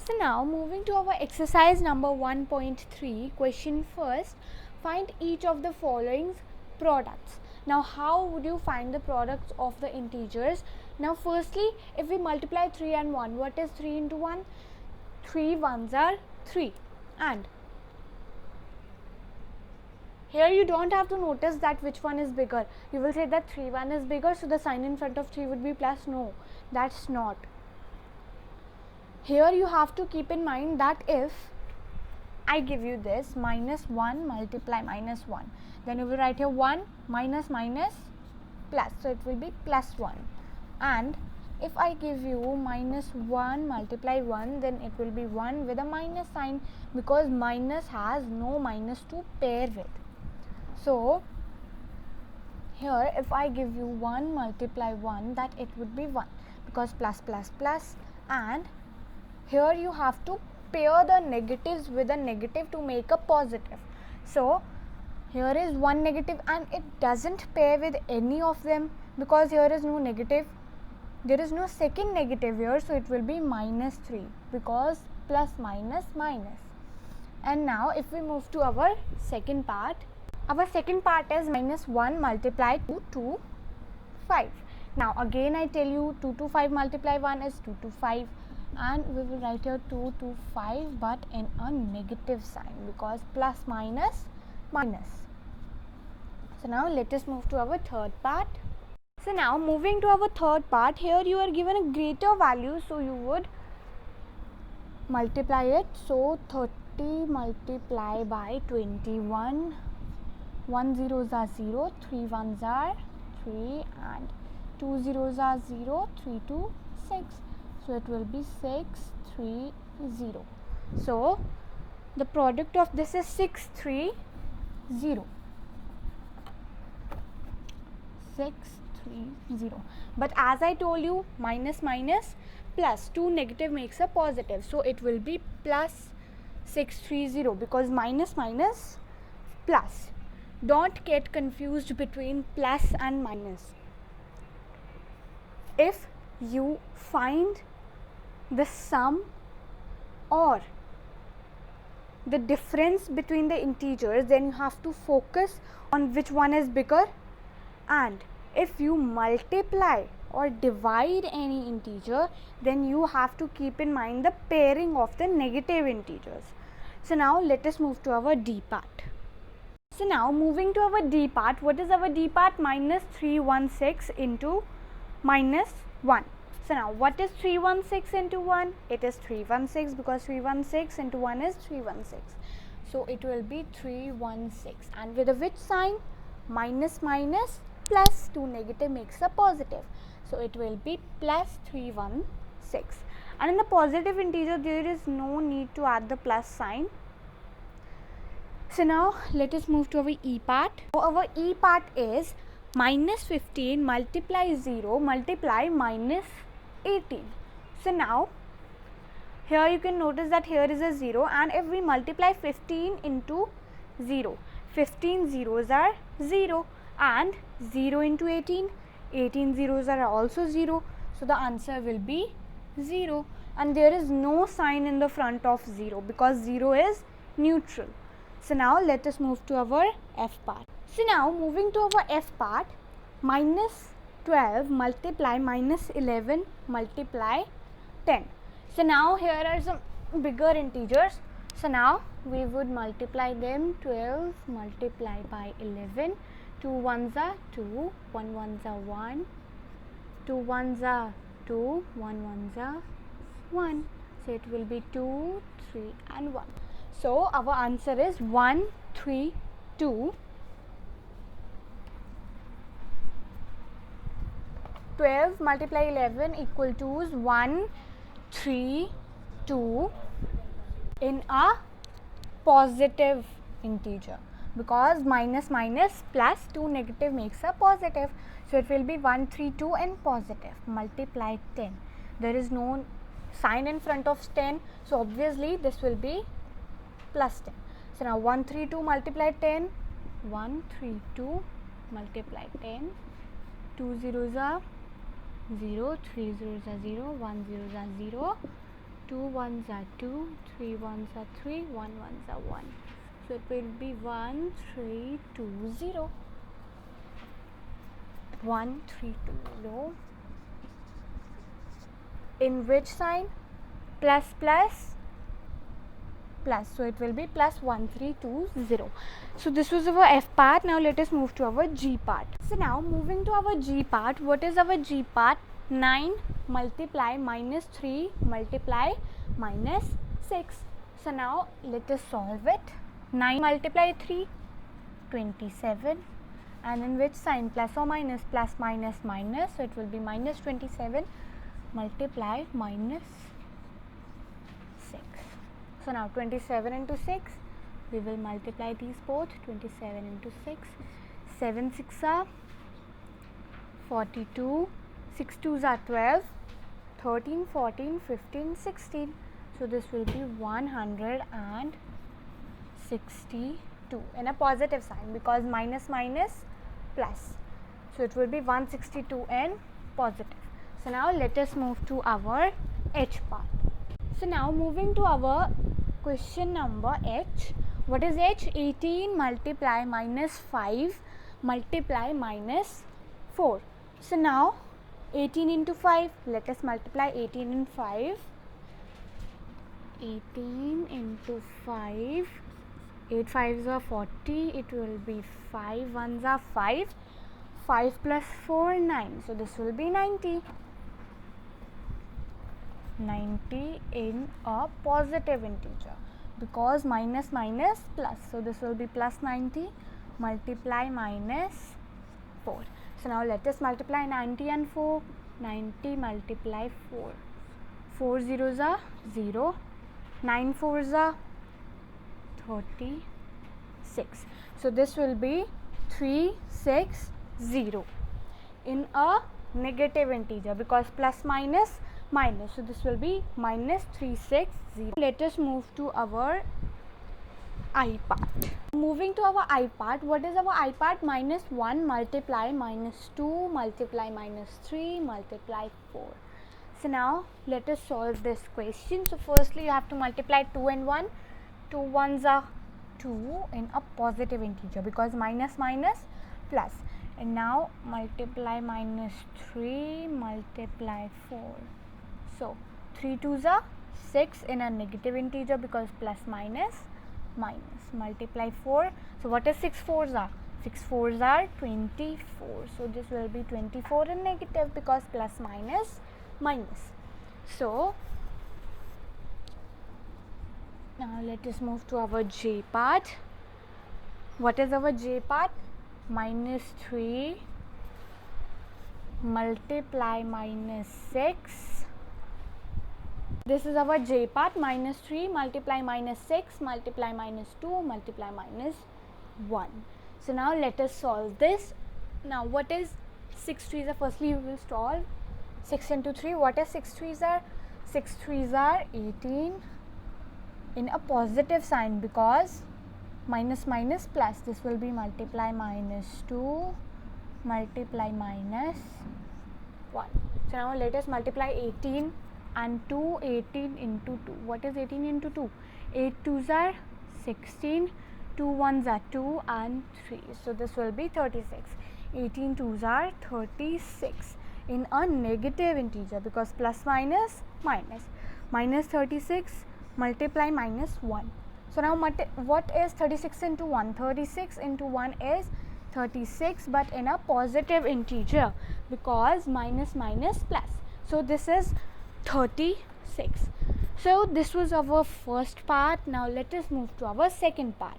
So now moving to our exercise number 1.3, question first, find each of the following products. Now how would you find the products of the integers? Now firstly, if we multiply 3 and 1, what is 3 into 1? 3 ones are 3, and here you don't have to notice that which one is bigger. You will say that 3 1 is bigger, so the sign in front of 3 would be plus. No, that's not. Here you have to keep in mind that if I give you this minus 1 multiply minus 1, then you will write here 1 minus minus plus, so it will be plus 1. And if I give you minus 1 multiply 1, then it will be 1 with a minus sign, because minus has no minus to pair with. So here if I give you 1 multiply 1, that it would be 1, because plus plus plus, and here you have to pair the negatives with a negative to make a positive. So here is one negative and it doesn't pair with any of them, because here is no negative, there is no second negative here, so it will be minus 3, because plus minus minus. And now if we move to our second part, our second part is minus 1 multiply 2 to 5. Now again I tell you 2 to 5 multiply 1 is 2 to 5, and we will write here 2 to 5 but in a negative sign, because plus minus minus. So now let us move to our third part. So now moving to our third part, here you are given a greater value, so you would multiply it. So 30 multiply by 21, 1 zeros are 0, 3 ones are 3, and 2 zeros are 0, 3 to 6. So it will be 6, 3, 0. So the product of this is 6, 3, 0. 6, 3, 0. But as I told you, minus minus plus, 2 negative makes a positive. So it will be plus 6, 3, 0, because minus minus plus. Don't get confused between plus and minus. If you find the sum or the difference between the integers, then you have to focus on which one is bigger. And if you multiply or divide any integer, then you have to keep in mind the pairing of the negative integers. So now let us move to our D part. So now moving to our D part, what is our D part? Minus 316 into minus 1. So now what is 316 into 1? It is 316, because 316 into 1 is 316. So it will be 316, and with a which sign? Minus minus plus, 2 negative makes a positive. So it will be plus 316. And in the positive integer there is no need to add the plus sign. So now let us move to our E part. So our E part is minus 15 multiply 0 multiply minus 18. So now here you can notice that here is a 0, and if we multiply 15 into 0, 15 zeros are 0, and 0 into 18, 18 zeros are also 0. So the answer will be 0, and there is no sign in the front of 0, because 0 is neutral. So now let us move to our F part. So now moving to our F part, minus 12 multiply minus 11 multiply 10. So now here are some bigger integers. So now we would multiply them. 12 multiply by 11, 2 ones are 2, 1 ones are 1, 2 ones are 2, 1 ones are 1. So it will be 2, 3 and 1. So our answer is 1, 3, 2. 12 multiply 11 equal to 1, 3, 2 in a positive integer, because minus minus plus, 2 negative makes a positive. So it will be 1, 3, 2 in positive. Multiply 10. There is no sign in front of 10, so obviously this will be plus 10. So now 1, 3, 2 multiply 10. 1, 3, 2 multiply 10. 2 zeros are 0, 3 zeros are 0, 1 zeros are 0, 2 ones are 2, 3 ones are 3, 1 ones are 1. So it will be 1 3 2 0. 1 3 2 0. In which sign? Plus plus plus. So it will be plus 1 3 2 0. So this was our F part. Now let us move to our G part. So now moving to our G part. What is our G part? 9 multiply minus 3 multiply minus 6. So now let us solve it. 9 multiply 3, 27, and in which sign? Plus or minus? Plus minus minus. So it will be minus 27 multiply minus 6. So now 27 into 6, we will multiply these both. 27 into 6, 7 6 are 42, 6 2s are 12, 13, 14, 15, 16. So this will be 162 in a positive sign, because minus minus plus. So it will be 162 in positive. So now let us move to our H part. So now moving to our question number H. What is H? 18 multiply minus 5 multiply minus 4. So now 18 into 5, let us multiply 18 and 5. 18 into 5, 8 5s are 40, it will be 5 1s are 5, 5 plus 4 9. So this will be 90. 90 in a positive integer, because minus minus plus. So this will be plus 90 multiply minus 4. So now let us multiply 90 and 4. 90 multiply 4. 4 zeros are 0. 9 fours are 36. So this will be 360 in a negative integer, because plus minus minus. So this will be minus 360. Let us move to our I part. Moving to our I part. What is our I part? Minus 1 multiply minus 2 multiply minus 3 multiply 4. So now let us solve this question. So firstly you have to multiply 2 and 1. 2 ones are 2 in a positive integer, because minus minus plus. And now multiply minus 3 multiply 4. So 3 2s are 6 in a negative integer, because plus minus minus. Multiply 4. So what is 6 4s are? 6 4s are 24. So this will be 24 in negative, because plus minus minus. So now let us move to our J part. What is our J part? Minus 3 multiply minus 6. This is our J part. Minus 3 multiply minus 6 multiply minus 2 multiply minus 1. So now let us solve this. Now what is 6 3s are? Firstly we will solve 6 into 3. What is 6 3s are? 6 3s are 18 in a positive sign, because minus minus plus. This will be multiply minus 2 multiply minus 1. So now let us multiply 18 and 2. 18 into 2. What is 18 into 2? 8 2s are 16, 2 1s are 2 and 3. So this will be 36. 18 2s are 36 in a negative integer, because plus minus minus. Minus 36 multiply minus 1. So now what is 36 into 1? 36 into 1 is 36, but in a positive integer, because minus minus plus. So this is 36. So this was our first part. Now let us move to our second part.